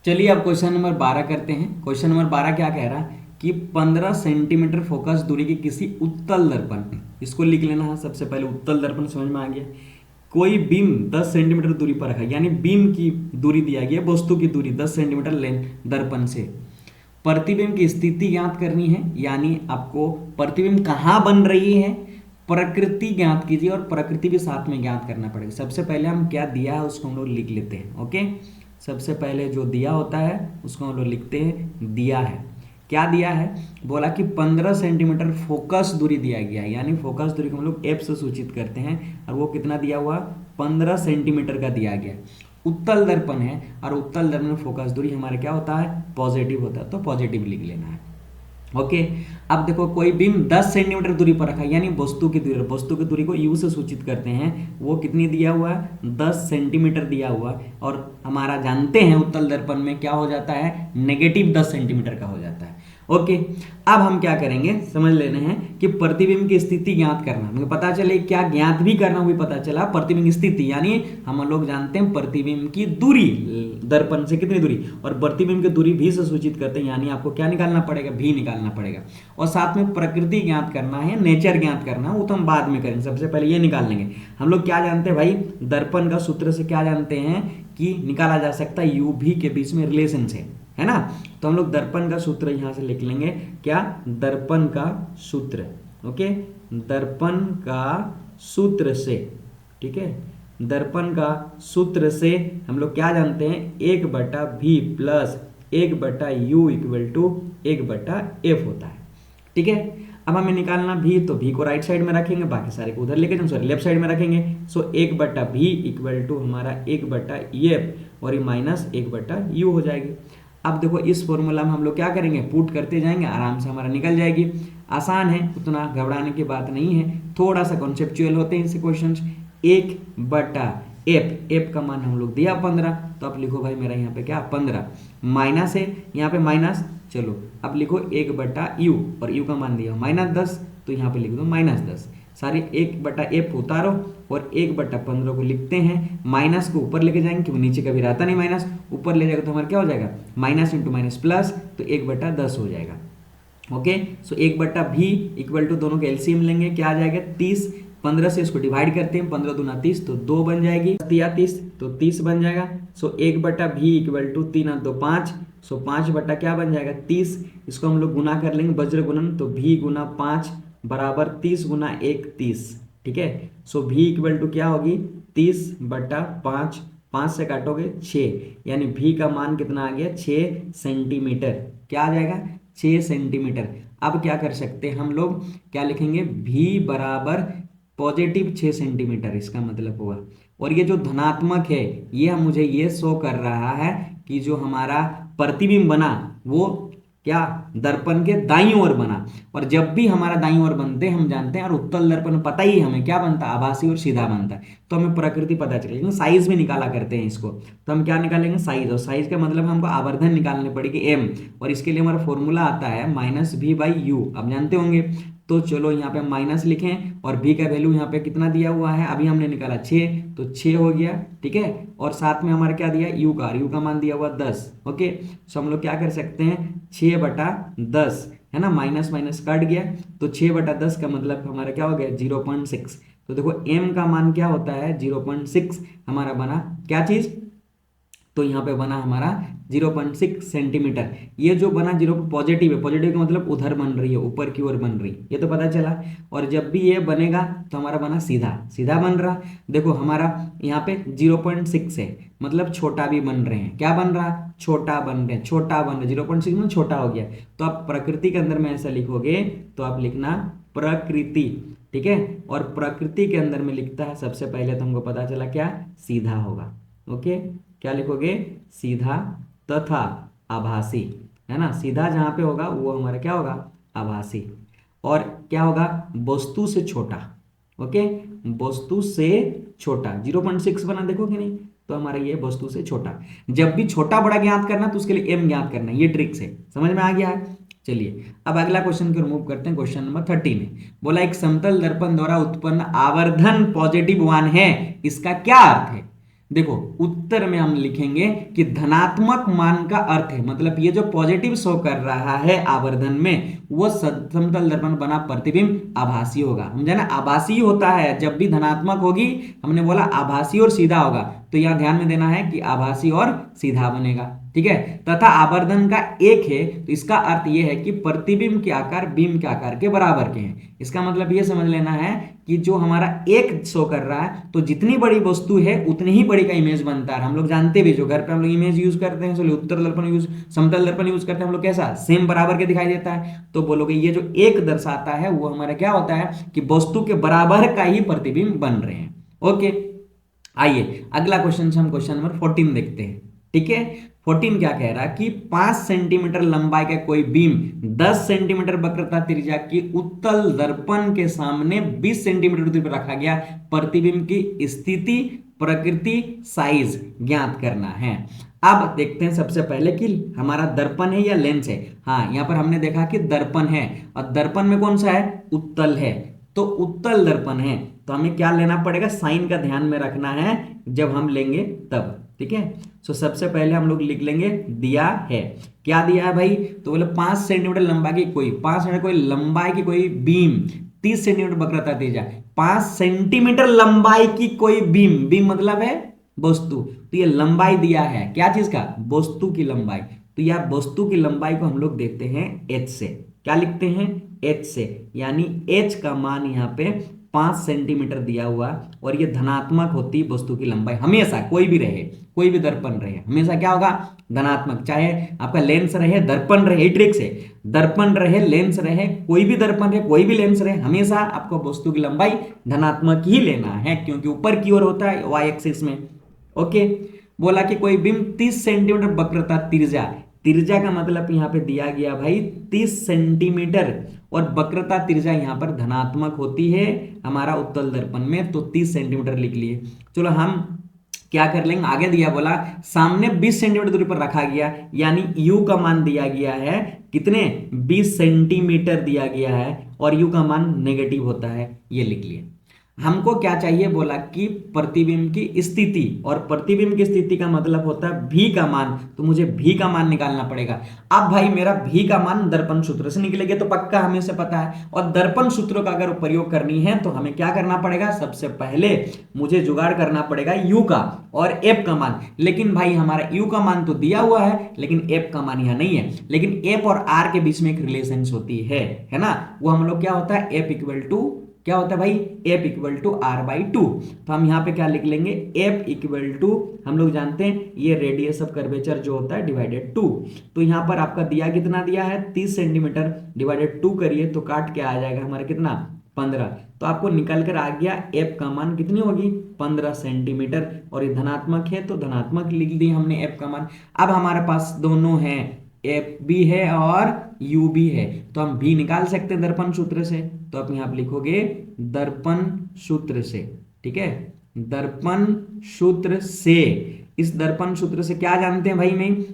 चलिए अब question number 12 करते हैं। क्वेश्चन नंबर 12 क्या कह रहा है कि 15 सेंटीमीटर फोकस दूरी के किसी उत्तल दर्पण, इसको लिख लेना है। सबसे पहले उत्तल दर्पण समझ में आ गया। कोई बीम 10 सेंटीमीटर दूरी पर रखा है, यानी बीम की दूरी दिया गया, वस्तु की दूरी 10 सेंटीमीटर लेंथ दर्पण से। प्रतिबिंब की स्थिति ज्ञात करनी है, यानी आपको प्रतिबिंब कहाँ बन रही है, प्रकृति ज्ञात कीजिए और प्रकृति भी साथ में ज्ञात करना पड़ेगा। सबसे पहले हम क्या दिया है उसको हम लोग लिख लेते हैं। ओके, सबसे पहले जो दिया होता है उसको हम लोग लिखते हैं दिया है। क्या दिया है, बोला कि 15 सेंटीमीटर फोकस दूरी दिया गया है, यानी फोकस दूरी को हम लोग एफ से सूचित करते हैं, और वो कितना दिया हुआ, 15 सेंटीमीटर का दिया गया। उत्तल दर्पण है और उत्तल दर्पण में फोकस दूरी हमारा क्या होता है, पॉजिटिव होता है, तो पॉजिटिव लिख लेना है। ओके, अब देखो कोई बीम 10 सेंटीमीटर दूरी पर रखा है, यानी वस्तु की दूरी, वस्तु की दूरी को यू से सूचित करते हैं, वो कितनी दिया हुआ है, 10 सेंटीमीटर दिया हुआ है, और हमारा जानते हैं उत्तल दर्पण में क्या हो जाता है, नेगेटिव 10 सेंटीमीटर का हो जाता है। ओके, अब हम क्या करेंगे, समझ लेने हैं कि प्रतिबिंब की स्थिति ज्ञात करना, हमें पता चले क्या ज्ञात भी करना, वो भी पता चला। प्रतिबिंब की स्थिति यानी हम लोग जानते हैं प्रतिबिंब की दूरी, दर्पण से कितनी दूरी, और प्रतिबिंब की दूरी भी से सूचित करते हैं, यानी आपको क्या निकालना पड़ेगा, भी निकालना पड़ेगा। और साथ में प्रकृति ज्ञात करना है, नेचर ज्ञात करना है, वो तो हम बाद में करेंगे, सबसे पहले ये निकाल लेंगे। हम लोग क्या जानते हैं भाई, दर्पण का सूत्र से क्या जानते हैं कि निकाला जा सकता है यू भी के बीच में रिलेशन से, है ना। तो हम लोग दर्पण का सूत्र यहां से लिख लेंगे, क्या, दर्पण का सूत्र। ओके, दर्पण का सूत्र से, ठीक है, दर्पण का सूत्र से हम लोग क्या जानते हैं, 1/v plus 1/u equal to 1/f होता है। ठीक है, अब हमें निकालना भी, तो भी को राइट साइड में रखेंगे, बाकी सारे को उधर लेके जाएंगे, सॉरी लेफ्ट साइड में रखेंगे। सो 1/v इक्वल टू हमारा 1/f और ये माइनस 1/u हो जाएगी। अब देखो इस फॉर्मूला में हम लोग क्या करेंगे, पुट करते जाएंगे, आराम से हमारा निकल जाएगी। आसान है, उतना घबराने की बात नहीं है, थोड़ा सा कॉन्सेप्चुअल होते हैं इससे क्वेश्चंस। 1/f, एफ का मान हम लोग दिया 15, तो आप लिखो भाई मेरा यहाँ पे क्या 15, माइनस है यहाँ पे माइनस, चलो अब लिखो 1/u, और u का मान दिया -10, तो यहाँ पे लिख दो -10। सारे 1/f उतारो और 1/15 को लिखते हैं, माइनस को ऊपर लेके जाएंगे क्योंकि नीचे कभी रहता नहीं माइनस, ऊपर ले जाएगा तो हमारा क्या हो जाएगा, माइनस इंटू माइनस प्लस, तो 1/10 हो जाएगा। Okay, so 1/v equal to दोनों के एलसीएम लेंगे, क्या आ जाएगा 30, 15 से इसको डिवाइड करते हैं, 15 दूना 30, तो 2 बन जाएगी, 30 तो 30 बन जाएगा। सो 1/v इक्वल टू 3 और 2 5, सो 5 बटा क्या बन जाएगा 30, इसको हम लोग गुना कर लेंगे वज्र गुणन, तो v गुना 5 बराबर 30 गुना 1 30, ठीक है। सो v इक्वल टू क्या होगी 30/5, 5 से काटोगे 6, यानी v का मान कितना आ गया 6 सेंटीमीटर, क्या आ जाएगा 6 सेंटीमीटर। अब क्या कर सकते हैं हम लोग, क्या लिखेंगे, v बराबर पॉजिटिव 6 सेंटीमीटर, इसका मतलब होगा। और ये जो धनात्मक है ये मुझे ये शो कर रहा है कि जो हमारा प्रतिबिंब बना वो क्या दर्पण के दाईं ओर बना, और जब भी हमारा दाईं ओर बनते हम जानते हैं, और उत्तल दर्पण पता ही हमें क्या बनता है, आभासी और सीधा बनता है, तो हमें प्रकृति पता चलेगी। साइज भी निकाला करते हैं इसको, तो हम क्या निकालेंगे साइज, और साइज का मतलब हमको आवर्धन निकालनी पड़ेगी m, और इसके लिए हमारा फॉर्मूला आता है -v/u, अब जानते होंगे। तो चलो यहाँ पे माइनस लिखें, और v का वैल्यू यहाँ पे कितना दिया हुआ है, अभी हमने निकाला 6, तो 6 हो गया, ठीक है। और साथ में हमारा क्या दिया u का मान दिया हुआ 10। ओके, सो हम लोग क्या कर सकते हैं 6/10, है ना, माइनस माइनस कट गया, तो 6/10 का मतलब हमारा क्या हो गया 0.6। तो देखो m का मान क्या होता है 0.6, हमारा बना क्या चीज, तो यहाँ पे बना हमारा 0.6 सेंटीमीटर। ये जो बना 0 पॉजिटिव है, पॉजिटिव का मतलब उधर बन रही है, ऊपर की ओर बन रही है, ये तो पता चला। और जब भी ये बनेगा तो हमारा बना सीधा, सीधा बन रहा। देखो हमारा यहाँ पे 0.6 है, मतलब छोटा भी बन रहे हैं, क्या बन रहा, छोटा बन रहे हैं, छोटा बन रहे, 0.6 में छोटा हो गया। तो आप प्रकृति के अंदर में ऐसा लिखोगे, तो आप लिखना प्रकृति, ठीक है। और प्रकृति के अंदर में लिखता है सबसे पहले, तो हमको पता चला क्या सीधा होगा। ओके, क्या लिखोगे सीधा तथा आभासी, है ना, सीधा जहां पे होगा वो हमारा क्या होगा आभासी। और क्या होगा वस्तु से छोटा, ओके, वस्तु से छोटा 0.6 बना, देखो कि नहीं, तो हमारा ये वस्तु से छोटा। जब भी छोटा बड़ा ज्ञात करना तो उसके लिए m ज्ञात करना, ये ट्रिक्स है, समझ में आ गया है। चलिए अब अगला क्वेश्चन को रिमूव करते हैं। क्वेश्चन नंबर 30 में बोला एक समतल दर्पण द्वारा उत्पन्न आवर्धन पॉजिटिव 1 है, इसका क्या अर्थ है। देखो उत्तर में हम लिखेंगे कि धनात्मक मान का अर्थ है, मतलब ये जो पॉजिटिव शो कर रहा है आवर्धन में वो समतल दर्पण बना प्रतिबिंब आभासी होगा। समझा ना, आभासी होता है जब भी धनात्मक होगी, हमने बोला आभासी और सीधा होगा, तो यहां ध्यान में देना है कि आभासी और सीधा बनेगा। ठीक है, तथा आवर्धन का एक है, तो इसका अर्थ यह है कि प्रतिबिंब के आकार बीम के आकार के बराबर के हैं। इसका मतलब यह समझ लेना है कि जो हमारा एक शो कर रहा है, तो जितनी बड़ी वस्तु है उतनी ही बड़ी का इमेज बनता है। हम लोग जानते भी, जो घर पे हम लोग इमेज यूज करते हैं, उत्तर दर्पण यूज, समतल दर्पण यूज करते हैं हम लोग, कैसा सेम बराबर के दिखाई देता है। तो बोलोगे ये जो एक दर्शाता है वो हमारा क्या होता है कि वस्तु के बराबर का ही प्रतिबिंब बन रहे हैं। ओके, आइए अगला क्वेश्चन से हम क्वेश्चन नंबर 14 देखते हैं। ठीक है, 14 क्या कह रहा है कि 5 सेंटीमीटर लंबाई का कोई बीम 10 सेंटीमीटर वक्रता त्रिज्या की उत्तल दर्पण के सामने 20 सेंटीमीटर दूरी पर रखा गया, प्रतिबिंब की स्थिति, प्रकृति, साइज ज्ञात करना है। अब देखते हैं सबसे पहले कि हमारा दर्पण है या लेंस है। हाँ, यहां पर हमने देखा कि दर्पण है, और दर्पण में कौन सा है, उत्तल है। तो उत्तल दर्पण है तो हमें क्या लेना पड़ेगा, साइन का ध्यान में रखना है जब हम लेंगे तब। ठीक है, सो सबसे पहले हम लोग लिख लेंगे दिया है, क्या दिया है भाई, तो बोले 5 सेंटीमीटर लंबाई की कोई, 5 सेंटीमीटर कोई लंबाई की कोई बीम 30 सेंटीमीटर वक्रता त्रिज्या, 5 सेंटीमीटर लंबाई की कोई बीम, बीम मतलब है वस्तु, तो ये लंबाई दिया है क्या चीज का, वस्तु की लंबाई। तो यह वस्तु की लंबाई को हम लोग देखते हैं h से, क्या लिखते हैं h से, यानी h का मान यहाँ पे 5 सेंटीमीटर दिया हुआ, और ये धनात्मक होती वस्तु की लंबाई हमेशा, कोई भी रहे, कोई भी दर्पण रहे, हमेशा क्या होगा, धनात्मक। चाहे आपका लेंस रहे, दर्पण रहे, ट्रिक से, दर्पण रहे, लेंस रहे, कोई भी दर्पण रहे, कोई भी लेंस रहे, हमेशा आपको वस्तु की लंबाई धनात्मक ही लेना है, क्योंकि ऊपर की ओर होता है y एक्सिस में। ओके, बोला कि कोई बिंब 30 सेंटीमीटर वक्रता त्रिज्या, त्रिज्या का मतलब यहाँ पे दिया गया भाई 30 सेंटीमीटर, और वक्रता त्रिज्या यहाँ पर धनात्मक होती है हमारा उत्तल दर्पण में, तो 30 सेंटीमीटर लिख लिए। चलो हम क्या कर लेंगे, आगे दिया बोला सामने 20 सेंटीमीटर दूरी पर रखा गया, यानी u का मान दिया गया है कितने, 20 सेंटीमीटर दिया गया है, और u का मान नेगेटिव होता है, ये लिख लिए। हमको क्या चाहिए, बोला कि प्रतिबिंब की स्थिति, और प्रतिबिंब की स्थिति का मतलब होता है भी का मान, तो मुझे भी का मान निकालना पड़ेगा। अब भाई मेरा भी का मान दर्पण सूत्र से निकलेगा, तो पक्का हमें से पता है, और दर्पण सूत्रों का अगर प्रयोग करनी है तो हमें क्या करना पड़ेगा, सबसे पहले मुझे जुगाड़ करना पड़ेगा u का और f का मान। लेकिन भाई हमारा u का मान तो दिया हुआ है, लेकिन f का मान यहाँ नहीं है, लेकिन f और r के बीच में एक रिलेशन होती है ना, वो हम लोग क्या होता है, f इक्वल टू क्या होता है भाई, f equal to R by two. तो हम यहाँ पे क्या लिख लेंगे, f इक्वल टू, हम लोग जानते हैं ये रेडियस ऑफ कर्वेचर जो होता है डिवाइडेड 2। तो यहाँ पर आपका दिया कितना दिया है, 30 सेंटीमीटर डिवाइडेड 2 करिए तो काट के आ जाएगा हमारा कितना, 15। तो आपको निकल कर आ गया f का मान कितनी होगी, 15 सेंटीमीटर, और ये धनात्मक है तो धनात्मक लिख दिए हमने f का मान। अब हमारे पास दोनों हैं, f भी है और u भी है, तो हम भी निकाल सकते हैं दर्पण सूत्र से। तो आप यहाँ लिखोगे दर्पण सूत्र से, ठीक है, दर्पण सूत्र से, इस दर्पण सूत्र से क्या जानते हैं भाई में,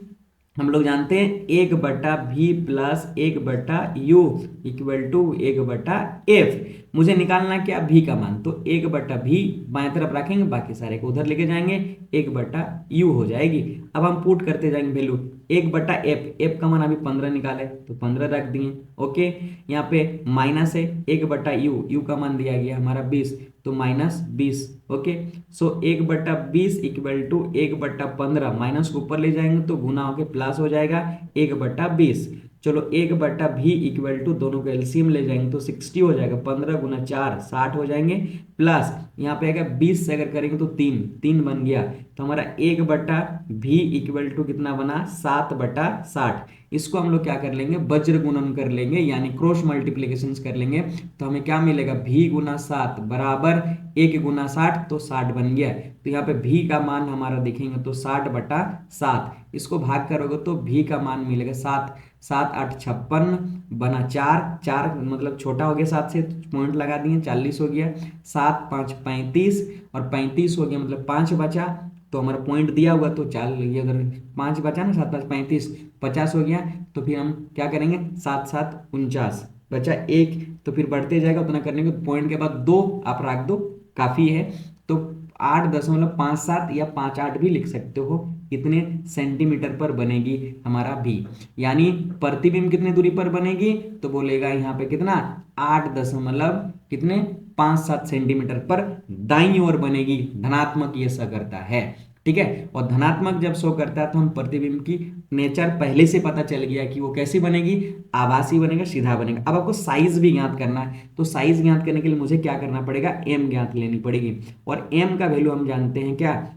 हम लोग जानते हैं 1/v plus 1/u equal to 1/f। मुझे निकालना क्या, v का मान, तो 1/v बाएं तरफ रखेंगे, बाकी सारे को उधर लेके जाएंगे, 1/u हो जाएगी। अब हम पुट करते जाएंगे वैल्यू, 1/f, f का मान अभी 15 निकाले तो 15 रख दिए। ओके, यहाँ पे माइनस है 1/u, u का मान दिया गया हमारा 20, तो -20। Okay, so 1/20 equal to 1/15, minus को ऊपर ले जाएंगे तो गुना होके प्लस हो जाएगा 1/20। चलो 1/v इक्वल टू, दोनों को एलसीएम ले जाएंगे तो 60 हो जाएगा, 15 गुना 4 60 हो जाएंगे, प्लस यहाँ पे आएगा 20 से अगर करेंगे तो 3 बन गया, तो हमारा 1/v इक्वल टू कितना बना, 7/60। इसको हम लोग क्या कर लेंगे, वज्र गुणन कर लेंगे, यानी क्रॉस मल्टीप्लीकेशन कर लेंगे, तो हमें क्या मिलेगा, v गुना 7 बराबर 1 गुना 60, तो 60 बन गया। तो यहाँ पे v का मान हमारा देखेंगे तो 60/7, इसको भाग करोगे तो v का मान मिलेगा 7, 7 8 56 बना 4 मतलब छोटा हो गया 7 से, पॉइंट लगा दिए, 40 हो गया, 7 5 35, और 35 हो गया मतलब 5 बचा, तो हमारा पॉइंट दिया हुआ तो चाल ये अगर 5 बचा ना, 7 5 35 50 हो गया। तो फिर हम क्या करेंगे, 7 7 49 बचा 1, तो फिर बढ़ते जाएगा उतना करने के, पॉइंट के बाद 2 आप रख दो, काफी है। तो 8.57 या 58 भी लिख सकते हो, कितने सेंटीमीटर पर बनेगी हमारा भी, यानी प्रतिबिंब कितने दूरी पर बनेगी, तो बोलेगा यहाँ पे कितना 8 दशमलव कितने 57 सेंटीमीटर पर दाईं ओर बनेगी, धनात्मक ये शो करता है। ठीक है, और धनात्मक जब शो करता है तो हम प्रतिबिंब की नेचर पहले से पता चल गया कि वो कैसी बनेगी, आभासी बनेगा, सीधा बनेगा। अब आपको साइज भी ज्ञात करना है, तो साइज ज्ञात करने के लिए मुझे क्या करना पड़ेगा, एम ज्ञात लेनी पड़ेगी, और एम का वैल्यू हम जानते हैं क्या,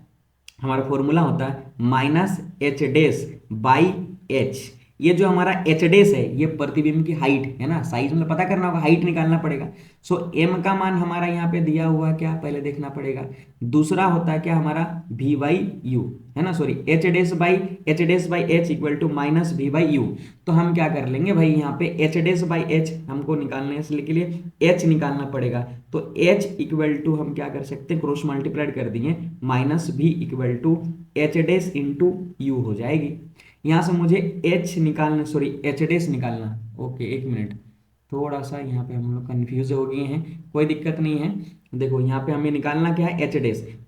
हमारा फॉर्मूला होता है -h⁻⁻h। ये जो हमारा h' है ये प्रतिबिंब की हाइट है ना, साइज मतलब पता करना होगा, हाइट निकालना पड़ेगा। सो m का मान हमारा यहाँ पे दिया हुआ है क्या, पहले देखना पड़ेगा। दूसरा होता है क्या हमारा v/u है ना, sorry h'/h equal to -v/u। तो हम क्या कर लेंगे भाई, यहाँ पे h'/h हमको निकालने के लिए h निकालना पड़ेगा, तो h इक्वल टू हम क्या कर सकते हैं, क्रॉस मल्टीप्लाइड कर दिए, -v equal to h' into u हो जाएगी। यहाँ से मुझे h निकालना, सॉरी h' निकालना, ओके एक मिनट, थोड़ा सा यहाँ पे हम लोग कन्फ्यूज हो गए हैं, कोई दिक्कत नहीं है। देखो यहाँ पे हमें निकालना क्या है, h',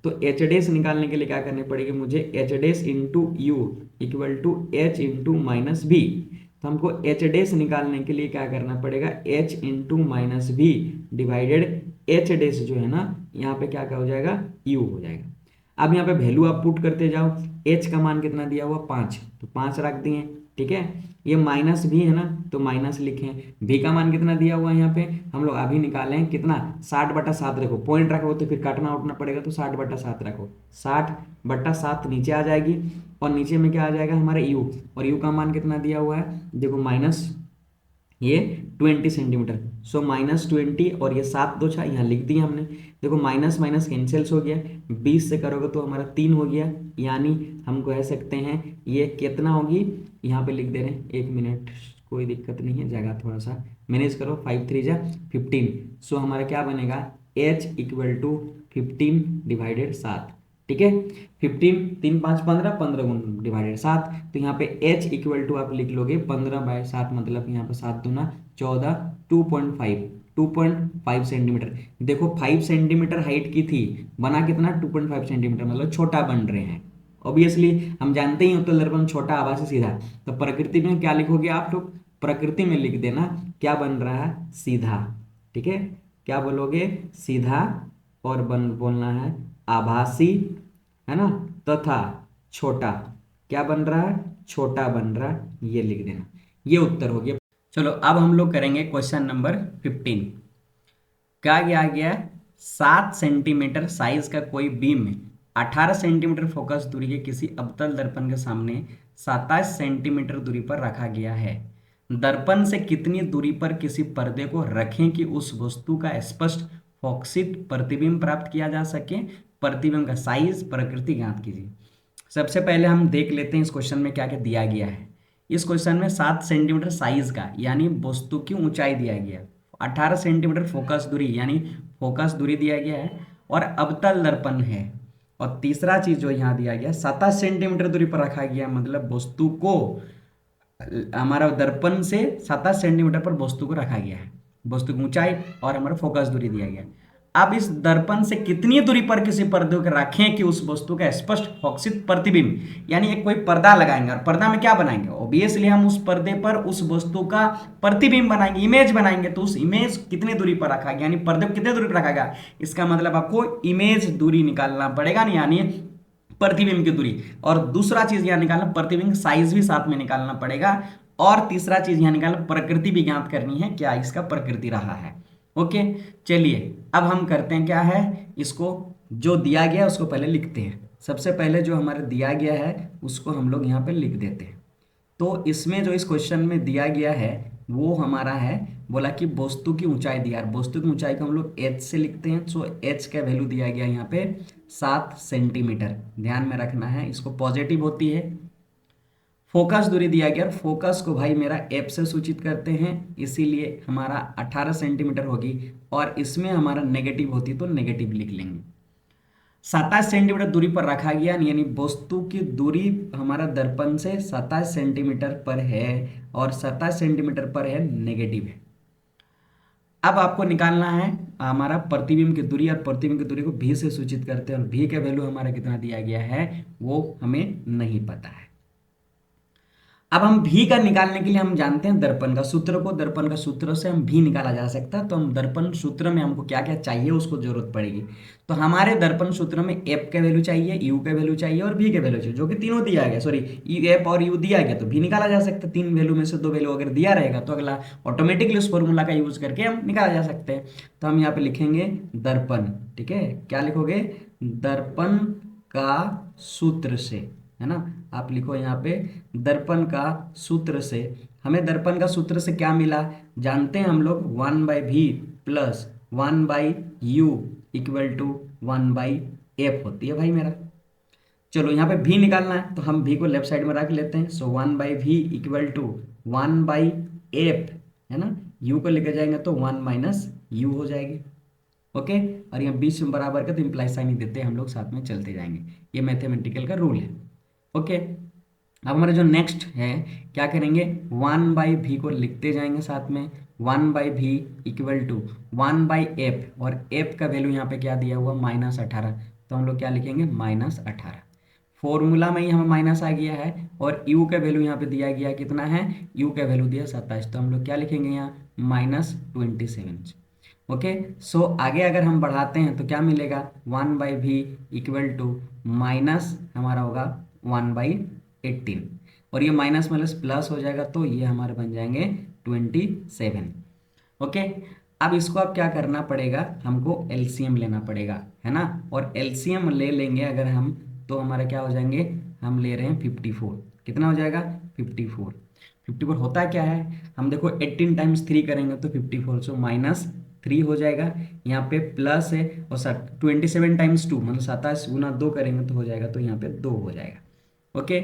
तो h' निकालने के लिए क्या करनी पड़ेगी मुझे, h' into u equal to h into -v। तो हमको h' निकालने के लिए क्या करना पड़ेगा, h into -v divided h' जो है ना, यहाँ पे क्या हो जाएगा, u हो जाएगा। अब यहाँ पे वैल्यू आप पुट करते जाओ, h का मान कितना दिया हुआ 5, तो 5 रख दिए। ठीक है, ये -v है ना, तो माइनस लिखें। v का मान कितना दिया हुआ है यहाँ पे, हम लोग अभी निकाले हैं कितना, 60/7 रखो, पॉइंट रखो तो फिर काटना उठना पड़ेगा, तो 60/7 रखो, 60/7 नीचे आ जाएगी, और नीचे में क्या आ जाएगा हमारे u, और u का मान कितना दिया हुआ है, देखो माइनस ये 20 सेंटीमीटर, सो -20, और ये 7 2 6 यहाँ लिख दिए हमने। देखो माइनस माइनस कैंसिल्स हो गया, 20 से करोगे तो हमारा 3 हो गया, यानी हम कह सकते हैं ये कितना होगी, यहाँ पे लिख दे रहे हैं, एक मिनट, कोई दिक्कत नहीं है, जगह थोड़ा सा मैनेज करो, 5 3 जा 15। सो हमारा क्या बनेगा, h इक्वल टू 15 डिवाइडेड 7। ठीक है, 15 3 5 15, 15 डिवाइडेड 7, तो यहाँ पे h इक्वल टू आप लिख लोगे 15/7, मतलब यहाँ पे 7 दूना 14, 2.5 सेंटीमीटर। देखो 5 सेंटीमीटर हाइट की थी, बना कितना 2.5 सेंटीमीटर, मतलब छोटा बन रहे हैं। ऑब्वियसली हम जानते ही उत्तल दर्पण छोटा, आभासी सीधा, तो प्रकृति में क्या लिखोगे आप लोग, प्रकृति में लिख देना क्या बन रहा है, सीधा। ठीक है, क्या बोलोगे, सीधा, और बोलना है आभासी, है ना, तथा छोटा, क्या बन रहा है, छोटा बन रहा है, ये लिख देना, ये उत्तर हो गया। चलो अब हम लोग करेंगे क्वेश्चन नंबर 15। क्या किया गया, 7 सेंटीमीटर साइज का कोई बीम 18 सेंटीमीटर फोकस दूरी के किसी अवतल दर्पण के सामने 27 सेंटीमीटर दूरी पर रखा गया है। दर्पण से कितनी दूरी पर किसी पर्दे को रखें कि उस वस्तु का स्पष्ट फोकसित प्रतिबिंब प्राप्त किया जा सके। प्रतिबिंब का साइज प्रकृति ज्ञात कीजिए। सबसे पहले हम देख लेते हैं इस क्वेश्चन में क्या क्या दिया गया है। इस क्वेश्चन में 7 सेंटीमीटर साइज का यानी वस्तु की ऊंचाई दिया गया है, 18 सेंटीमीटर फोकस दूरी यानी फोकस दूरी दिया गया है, और अवतल दर्पण है, और तीसरा चीज जो यहाँ दिया गया 27 सेंटीमीटर दूरी पर रखा गया, मतलब वस्तु को हमारा दर्पण से 27 सेंटीमीटर पर वस्तु को रखा गया है, वस्तु की ऊंचाई और हमारा फोकस दूरी दिया गया है। अब इस दर्पण से कितनी दूरी पर किसी पर्दे को रखें कि उस वस्तु का स्पष्ट फोकसित प्रतिबिंब, यानी एक कोई पर्दा लगाएंगे और पर्दा में क्या बनाएंगे, ऑब्वियसली हम उस पर्दे पर उस वस्तु का प्रतिबिंब बनाएंगे, इमेज बनाएंगे, तो उस इमेज कितनी दूरी पर रखा गया, यानी पर्दे को कितनी दूरी पर रखा गया, इसका मतलब आपको इमेज दूरी निकालना पड़ेगा, यानी प्रतिबिंब की दूरी। और दूसरा चीज यहां निकालना, प्रतिबिंब साइज भी साथ में निकालना पड़ेगा, और तीसरा चीज यहां निकालना, प्रकृति भी ज्ञात करनी है, क्या इसका प्रकृति रहा है। ओके, चलिए अब हम करते हैं क्या है, इसको जो दिया गया है उसको पहले लिखते हैं। सबसे पहले जो हमारे दिया गया है उसको हम लोग यहाँ पे लिख देते हैं। तो इसमें जो इस क्वेश्चन में दिया गया है वो हमारा है, बोला कि वस्तु की ऊंचाई दिया है, वस्तु की ऊंचाई को हम लोग h से लिखते हैं। सो h का वैल्यू दिया गया यहाँ पे 7 सेंटीमीटर, ध्यान में रखना है, इसको पॉजिटिव होती है। फोकस दूरी दिया गया, फोकस को भाई मेरा f से सूचित करते हैं, इसीलिए हमारा 18 सेंटीमीटर होगी, और इसमें हमारा नेगेटिव होती तो नेगेटिव लिख लेंगे। 27 सेंटीमीटर दूरी पर रखा गया, यानी वस्तु की दूरी हमारा दर्पण से 27 सेंटीमीटर पर है, और 27 सेंटीमीटर पर है, नेगेटिव है। अब आपको निकालना है हमारा प्रतिबिंब की दूरी, और प्रतिबिंब की दूरी को भी से सूचित करते हैं, और भी का वैल्यू हमारा कितना दिया गया है वो हमें नहीं पता है। अब हम भी का निकालने के लिए हम जानते हैं दर्पण का सूत्र को, दर्पण का सूत्र से हम भी निकाला जा सकता है। तो हम दर्पण सूत्र में हमको क्या क्या चाहिए उसको जरूरत पड़ेगी। तो हमारे दर्पण सूत्र में एफ का वैल्यू चाहिए, यू का वैल्यू चाहिए और भी का वैल्यू चाहिए, जो कि तीनों दिया गया, सॉरी एफ और यू दिया गया तो भी निकाला जा सकता है। तीन वैल्यू में से दो वैल्यू अगर दिया रहेगा तो अगला ऑटोमेटिकली उस फॉर्मूला का यूज करके हम निकाला जा सकते हैं। तो हम यहाँ पे लिखेंगे दर्पण, ठीक है, क्या लिखोगे, दर्पण का सूत्र से, है ना, आप लिखो यहाँ पे दर्पण का सूत्र से। हमें दर्पण का सूत्र से क्या मिला, जानते हैं हम लोग 1/v plus 1/u equal to 1/f होती है भाई मेरा। चलो यहाँ पे v निकालना है तो हम v को लेफ्ट साइड में रख लेते हैं। सो 1/v इक्वल टू 1/f, है ना, u को लेकर जाएंगे तो 1 - u हो जाएगी। ओके, और यहाँ बीच में बराबर का तो इम्प्लाई साइन ही देते हैं हम लोग, साथ में चलते जाएंगे, ये मैथमेटिकल का रूल है। ओके, अब हमारा जो नेक्स्ट है क्या करेंगे, 1/v को लिखते जाएंगे साथ में, 1/v इक्वल टू 1/f, और f का वैल्यू यहाँ पे क्या दिया हुआ -18, तो हम लोग क्या लिखेंगे -18। फॉर्मूला में ही हमें माइनस आ गया है, और u का वैल्यू यहाँ पे दिया गया कितना है, u का वैल्यू दिया 27, तो हम लोग क्या लिखेंगे यहाँ -27। ओके, सो आगे अगर हम बढ़ाते हैं तो क्या मिलेगा, 1/v इक्वल टू माइनस हमारा होगा 1/18, और ये माइनस माइनस प्लस हो जाएगा तो ये हमारे बन जाएंगे 27। ओके, अब इसको अब क्या करना पड़ेगा, हमको एलसीएम लेना पड़ेगा, है ना, और एलसीएम ले लेंगे अगर हम तो हमारा क्या हो जाएंगे, हम ले रहे हैं 54, कितना हो जाएगा 54। 54 होता क्या है, हम देखो 18 टाइम्स 3 करेंगे तो 54, सो -3 हो जाएगा, यहाँ पे प्लस है, और 27 टाइम्स 2 मतलब 27 गुना 2 करेंगे तो हो जाएगा, तो यहाँ पे 2 हो जाएगा। ओके,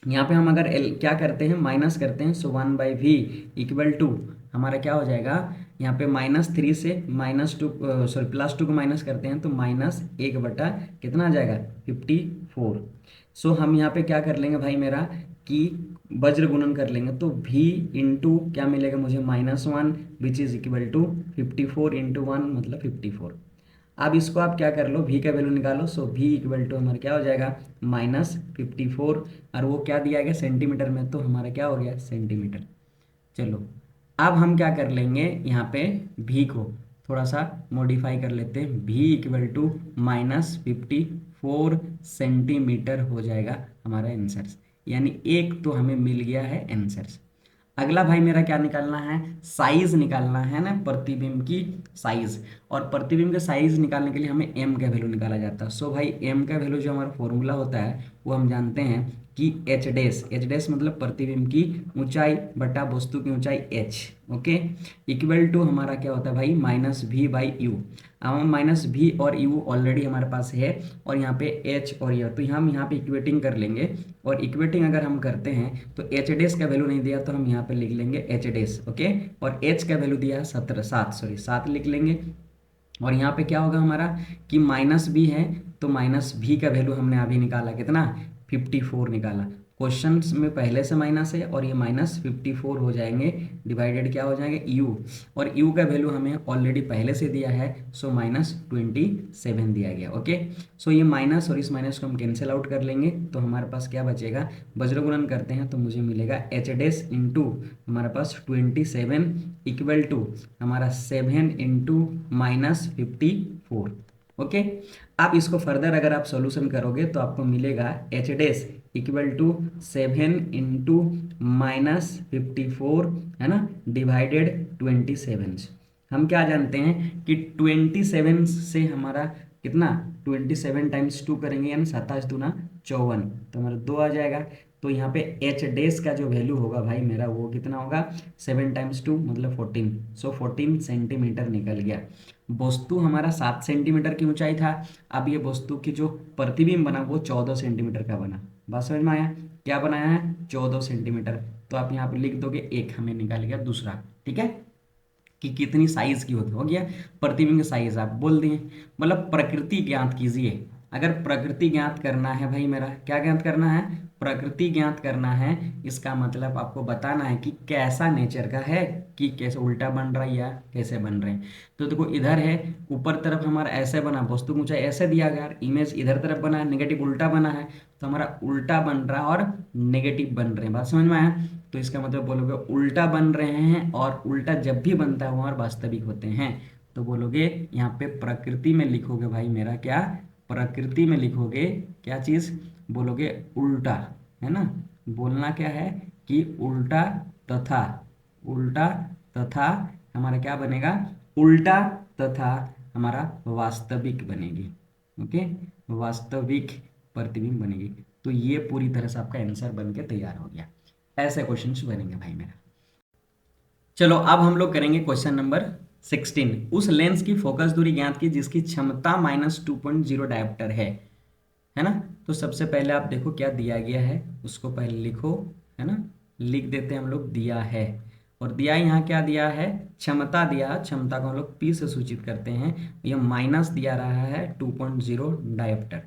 यहाँ पे हम अगर क्या करते हैं माइनस करते हैं, सो 1/v इक्वल टू हमारा क्या हो जाएगा, यहाँ पे -3 से -2 सॉरी +2 को माइनस करते हैं तो -1 बटा कितना आ जाएगा 54। सो हम यहाँ पे क्या कर लेंगे भाई मेरा कि वज्र गुणन कर लेंगे, तो v इंटू क्या मिलेगा मुझे -1 which is equal to 54 into 1 मतलब 54। अब इसको आप क्या कर लो, v का वैल्यू निकालो, सो v इक्वल टू हमारा क्या हो जाएगा -54, और वो क्या दिया गया सेंटीमीटर में, तो हमारा क्या हो गया सेंटीमीटर। चलो अब हम क्या कर लेंगे, यहाँ पे v को थोड़ा सा मॉडिफाई कर लेते हैं, v इक्वल टू -54 सेंटीमीटर हो जाएगा हमारा आंसर, यानी एक तो हमें मिल गया है आंसर। अगला भाई मेरा क्या निकालना है, साइज निकालना है ना, प्रतिबिंब की साइज, और प्रतिबिंब का साइज निकालने के लिए हमें m का वैल्यू निकाला जाता है। सो भाई m का वैल्यू जो हमारा फॉर्मूला होता है वो हम जानते हैं कि h डैश मतलब प्रतिबिंब की ऊंचाई बटा वस्तु की ऊंचाई h, ओके, इक्वल टू हमारा क्या होता है भाई -v/u। अब हम -v और u ऑलरेडी हमारे पास है, और यहाँ पे h और यह, तो हम यहाँ पे इक्वेटिंग कर लेंगे, और इक्वेटिंग अगर हम करते हैं तो h डैश का वैल्यू नहीं दिया तो हम यहाँ पे लिख लेंगे h डैश, ओके, और h का वैल्यू दिया है 7 लिख लेंगे, और यहाँ पे क्या होगा हमारा कि -v है तो -v का वैल्यू हमने अभी निकाला कितना 54 निकाला, क्वेश्चन में पहले से माइनस है, और ये -54 हो जाएंगे, डिवाइडेड क्या हो जाएंगे u, और u का वैल्यू हमें ऑलरेडी पहले से दिया है, सो -27 दिया गया। ओके, सो ये माइनस और इस माइनस को हम कैंसिल आउट कर लेंगे, तो हमारे पास क्या बचेगा, वज्र गुणन करते हैं तो मुझे मिलेगा h डैश इंटू हमारे पास 27 इक्वल टू हमारा 7 इंटू -54। ओके, आप इसको फर्दर अगर आप सॉल्यूशन करोगे तो आपको मिलेगा h dash equal to 7 into -54, है ना, डिवाइडेड 27। हम क्या जानते हैं कि 27 से हमारा कितना 27 टाइम्स 2 करेंगे यानी 27 दूना 54, तो हमारा 2 आ जाएगा। तो यहाँ पे h डैश का जो वैल्यू होगा भाई मेरा वो कितना होगा 7 टाइम्स 2 मतलब 14, सो 14 सेंटीमीटर निकल गया। वस्तु हमारा 7 सेंटीमीटर की ऊंचाई था, अब ये वस्तु की जो प्रतिबिंब बना वो 14 सेंटीमीटर का बना। बात समझ में आया, क्या बनाया है 14 सेंटीमीटर, तो आप यहाँ पे लिख दोगे एक हमें निकाल गया दूसरा, ठीक है, कि कितनी साइज की होती हो गया प्रतिबिंब की साइज आप बोल दिए, मतलब प्रकृति ज्ञात कीजिए, अगर प्रकृति ज्ञात करना है भाई मेरा, क्या ज्ञात करना है, प्रकृति ज्ञात करना है, इसका मतलब आपको बताना है कि कैसा नेचर का है, कि कैसे उल्टा बन रहा है या कैसे बन रहे हैं। तो देखो इधर है, ऊपर तरफ हमारा ऐसे बना, वस्तु ऊंचा ऐसे दिया गया, इमेज इधर तरफ बना है, नेगेटिव उल्टा बना है, तो हमारा उल्टा बन रहा है और नेगेटिव बन रहे हैं। बात समझ में आया? तो इसका मतलब बोलोगे उल्टा बन रहे हैं, और उल्टा जब भी बनता है वो हमारे वास्तविक होते हैं। तो बोलोगे यहाँ पे प्रकृति में लिखोगे भाई मेरा क्या, प्रकृति में लिखोगे क्या चीज, बोलोगे उल्टा, है ना। बोलना क्या है कि उल्टा तथा, उल्टा तथा हमारा क्या बनेगा, उल्टा तथा हमारा वास्तविक बनेगी। ओके, वास्तविक प्रतिबिंब बनेगी। तो ये पूरी तरह से आपका आंसर बन के तैयार हो गया। ऐसे क्वेश्चन बनेंगे भाई मेरा। चलो अब हम लोग करेंगे क्वेश्चन नंबर 16। उस लेंस की फोकस दूरी ज्ञात की जिसकी क्षमता -2.0 डायोप्टर है ना। तो सबसे पहले आप देखो क्या दिया गया है, उसको पहले लिखो, है ना। लिख देते हैं हम लोग, दिया है, और दिया यहाँ क्या दिया है, क्षमता दिया, क्षमता को हम लोग पी से सूचित करते हैं। ये माइनस दिया रहा है 2.0 डायोप्टर।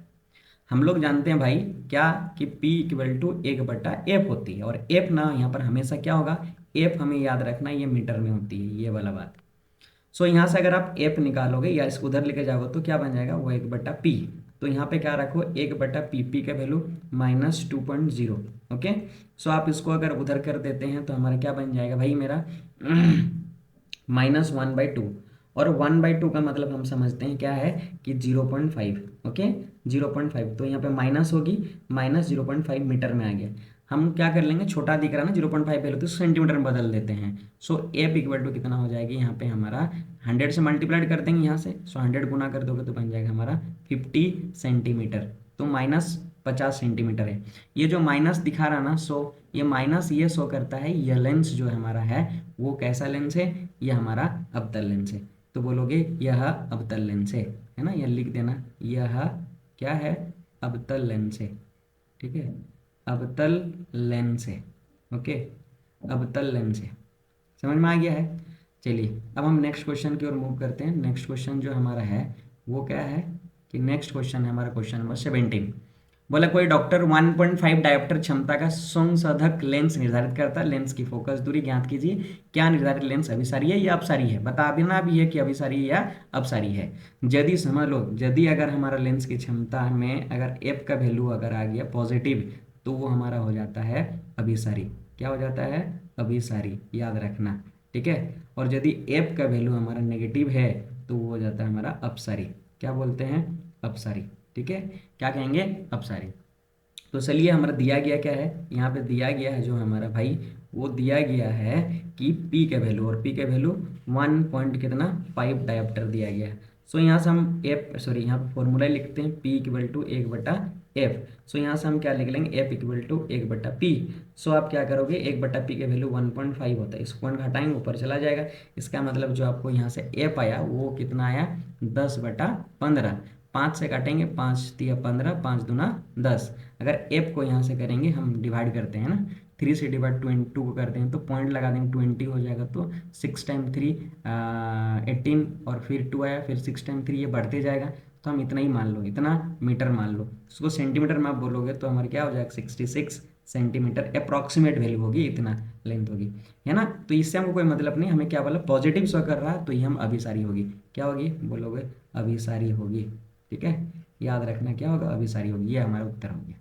हम लोग जानते हैं भाई क्या कि P इक्वल टू 1/F होती है, और F ना यहाँ पर हमेशा क्या होगा, F हमें याद रखना ये मीटर में होती है, ये वाला बात। सो यहाँ से अगर आप F निकालोगे या इसको उधर लेके जाओगे तो क्या बन जाएगा, वो 1/P। तो यहाँ पे क्या रखो, 1/P, P का वैल्यू -2.0। ओके, सो आप इसको अगर उधर कर देते हैं तो हमारा क्या बन जाएगा भाई मेरा -1/2, और 1/2 का मतलब हम समझते हैं क्या है कि 0.5। ओके, 0.5, तो यहाँ पे माइनस होगी, -0.5 मीटर में आ गया। हम क्या कर लेंगे, छोटा दिख रहा है ना 0.5 वैल्यू, तो सेंटीमीटर में बदल देते हैं। सो एफ इक्वल टू कितना हो जाएगी, यहाँ पे हमारा 100 से मल्टीप्लाइड कर देंगे यहाँ से। सो 100 गुना कर दोगे तो बन जाएगा हमारा 50 सेंटीमीटर, तो -50 सेंटीमीटर है। ये जो माइनस दिखा रहा ना, सो ये माइनस ये शो करता है यह लेंस जो हमारा है वो कैसा लेंस है, ये हमारा अवतल लेंस है। तो बोलोगे यह अवतल लेंस है ना, यह लिख देना, यह क्या है, अवतल लेंस है। ठीक है, अवतल लेंस है। ओके, अवतल लेंस है, समझ में आ गया है। चलिए अब हम नेक्स्ट क्वेश्चन की ओर मूव करते हैं। नेक्स्ट क्वेश्चन जो हमारा है वो क्या है कि नेक्स्ट क्वेश्चन है हमारा क्वेश्चन नंबर 17। बोला कोई डॉक्टर 1.5 डायोप्टर क्षमता का संशोधक लेंस निर्धारित करता है, लेंस की फोकस दूरी ज्ञात कीजिए। क्या निर्धारित लेंस अभिसारी है या अपसारी है, बता देना भी है कि अभिसारी है या अपसारी है। यदि समझ लो, यदि अगर हमारा लेंस की क्षमता में अगर एफ का वैल्यू अगर आ गया पॉजिटिव, तो वो हमारा हो जाता है अभिसारी। क्या हो जाता है, अभिसारी, याद रखना। ठीक है, और यदि एफ का वैल्यू हमारा नेगेटिव है तो वो हो जाता है हमारा अपसारी। क्या बोलते हैं, अपसारी। ठीक है, क्या कहेंगे, अपसारी। तो चलिए हमारा दिया गया क्या है, यहाँ पे दिया गया है जो हमारा भाई वो दिया गया है कि P का वैल्यू, और P का वैल्यू 1 पॉइंट कितना 5 डायोप्टर दिया गया है। सो यहाँ से हम यहाँ पे फॉर्मूला लिखते हैं P इक्वल टू 1/F। सो यहाँ से हम क्या लिख लेंगे, F इक्वल टू 1/P। सो आप क्या करोगे, 1/P का वैल्यू 1.5 होता है, इस पॉइंट हटाएंगे ऊपर चला जाएगा। इसका मतलब जो आपको यहाँ से F आया वो कितना आया, 10/15। 5 से काटेंगे, 5 तिया 15, 5 दूना 10। अगर एफ को यहाँ से करेंगे, हम डिवाइड करते हैं ना, 3 से डिवाइड 22 को करते हैं तो पॉइंट लगा देंगे, 20 हो जाएगा। तो 6 टाइम 3 18, और फिर 2 आया, फिर 6 टाइम 3, ये बढ़ते जाएगा। तो हम इतना ही मान लो, इतना मीटर मान लो, उसको सेंटीमीटर में आप बोलोगे तो हमारे क्या हो जाएगा, 66 सेंटीमीटर अप्रॉक्सीमेट वैल्यू होगी, इतना लेंथ होगी, है ना। तो इससे हमको कोई मतलब नहीं, हमें क्या बोला, पॉजिटिव शो कर रहा है, तो ये हम अभिसारी होगी। क्या होगी, बोलोगे अभिसारी होगी। ठीक है, याद रखना क्या होगा, अभिसारी होगी। ये हमारा उत्तर हो गया।